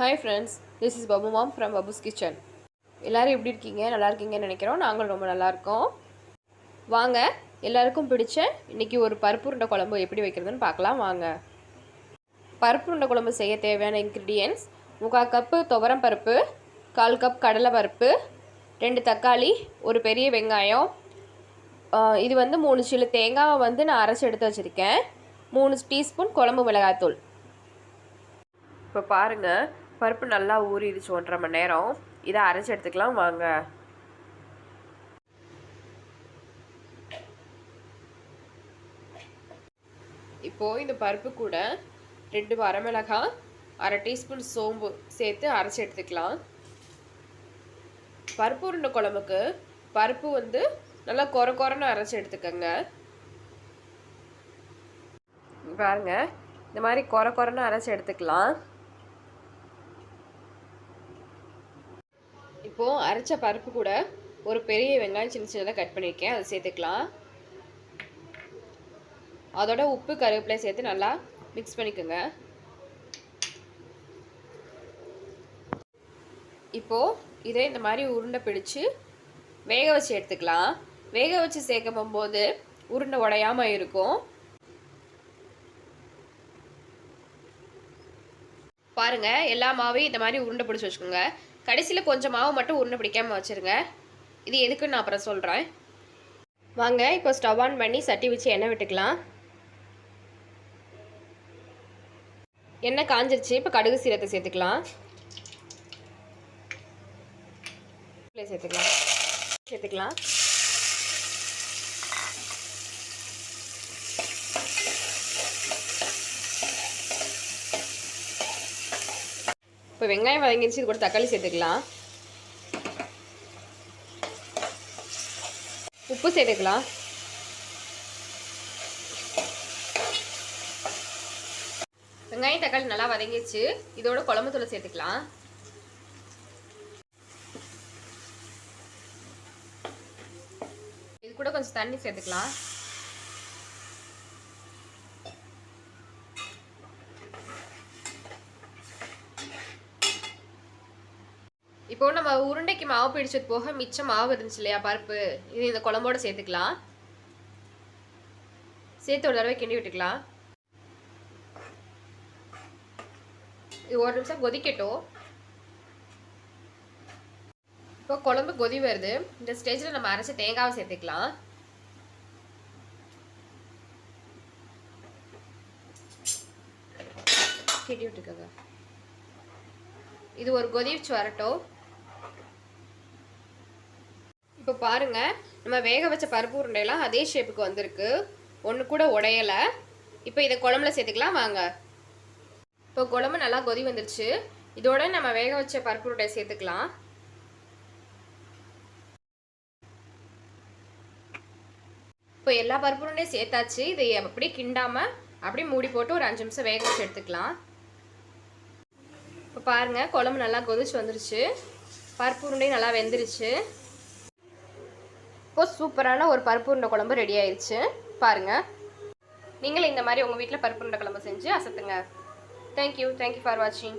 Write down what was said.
Hi friends, this is Babu Mom from Babu's Kitchen. எல்லாரும் எப்படி இருக்கீங்க? நல்லா இருக்கீங்கன்னு நினைக்கிறோம். நாங்களும் ரொம்ப நல்லா இருக்கோம். வாங்க எல்லாருக்கும் பிடிச்ச இன்னைக்கு ஒரு பருப்பு உருண்டை குழம்பு எப்படி வைக்கிறதுன்னு பார்க்கலாம் வாங்க. பருப்பு உருண்டை குழம்பு செய்ய தேவையான இன்கிரிடியன்ட்ஸ் 3/4 கப்பு துவரம் பருப்பு, 1/4 கப் கடலை பருப்பு, 2 தக்காளி, ஒரு பெரிய வெங்காயம், இது 3 சில்லு தேங்காவை நான் அரைச்சி எடுத்து வச்சுருக்கேன், 3 டீஸ்பூன் குழம்பு மிளகாய்த்தூள். இப்போ பாருங்கள், பருப்பு நல்லா ஊறிடுச்சு 1.5 மணி நேரம். இதை அரைச்சி எடுத்துக்கலாம் வாங்க. இப்போது இந்த பருப்பு கூட 2 வரமிளகாய், 1/2 டீஸ்பூன் சோம்பு சேர்த்து அரைச்சி எடுத்துக்கலாம். பருப்பு உருண்டை குழம்புக்கு பருப்பு நல்லா கொரன்னு அரைச்சி எடுத்துக்கோங்க. பாருங்க, இந்த மாதிரி கொரன்னு அரைச்சி எடுத்துக்கலாம். இப்போது அரைச்ச பருப்பு கூட ஒரு பெரிய வெங்காயம் சின்னதாக கட் பண்ணியிருக்கேன், அதை சேர்த்துக்கலாம். அதோட உப்பு கருவேப்பிலை சேர்த்து நல்லா மிக்ஸ் பண்ணிக்கோங்க. இப்போது இதே இந்த மாதிரி உருண்டை பிடிச்சு வேக வச்சு எடுத்துக்கலாம். வேக வச்சு சேர்க்க போகும்போது உருண்டை உடையாமல் இருக்கும். பாருங்கள், எல்லா மாவையும் இந்த மாதிரி உருண்டை பிடிச்சி வச்சுக்கோங்க. கடைசியில் கொஞ்சம் மாவு மட்டும் உருண்டை பிடிக்காமல் வச்சுருங்க. இது எதுக்குன்னு நான் அப்புறம் சொல்கிறேன். வாங்க இப்போ ஸ்டவ் ஆன் பண்ணி சட்டி வச்சு எண்ணெய் விட்டுக்கலாம். எண்ணெய் காஞ்சிருச்சு. இப்போ கடுகு சீரகத்தை சேர்த்துக்கலாம். சேர்த்துக்கலாம். இப்போ வெங்காயம் வதங்கிடுச்சு. இது கூட தக்காளி சேர்த்துக்கலாம். உப்பு சேர்த்துக்கலாம். வெங்காயம் தக்காளி நல்லா வதங்கிடுச்சு. இதோட குழம்பு தூளை சேர்த்துக்கலாம். இது கூட கொஞ்சம் தண்ணி சேர்த்துக்கலாம். இப்போ நம்ம உருண்டைக்கு மாவு பிடிச்சது போக மிச்சம் மாவு இருந்துச்சு இல்லையா பருப்பு, இது இந்த குழம்போடு சேர்த்துக்கலாம். சேர்த்து ஒரு தடவை கிண்டி விட்டுக்கலாம். இது 1 நிமிஷம் கொதிக்கட்டும். இப்போ குழம்பு கொதி வருது. இந்த ஸ்டேஜில் நம்ம அரைச்ச தேங்காவை சேர்த்துக்கலாம். கிண்டி விட்டுக்கோங்க. இது ஒரு கொதிச்சு வரட்டும். இப்போ பாருங்கள், நம்ம வேக வச்ச பருப்பு உருண்டையெல்லாம் அதே ஷேப்புக்கு வந்திருக்கு. ஒன்று கூட உடையலை. இப்போ இதை குழம்புல சேர்த்துக்கலாம் வாங்க. இப்போ குழம்பு நல்லா கொதி வந்துருச்சு. இதோட நம்ம வேக வச்ச பருப்பு உருண்டையை சேர்த்துக்கலாம். இப்போ எல்லா பருப்பு உருண்டையும் சேர்த்தாச்சு. இதை அப்படியே கிண்டாமல் அப்படியே மூடி போட்டு ஒரு 5 நிமிஷம் வேக வச்சு எடுத்துக்கலாம். இப்போ பாருங்கள், குழம்பு நல்லா கொதிச்சு வந்துருச்சு. பருப்பு உருண்டையும் நல்லா வெந்துருச்சு. இப்போ சூப்பரான ஒரு பருப்பு உருண்டை குழம்பு ரெடி ஆயிடுச்சு. பாருங்கள், நீங்களும் இந்த மாதிரி உங்கள் வீட்டில் பருப்பு உருண்டை குழம்பு செஞ்சு அசத்துங்க. தேங்க்யூ ஃபார் வாட்சிங்.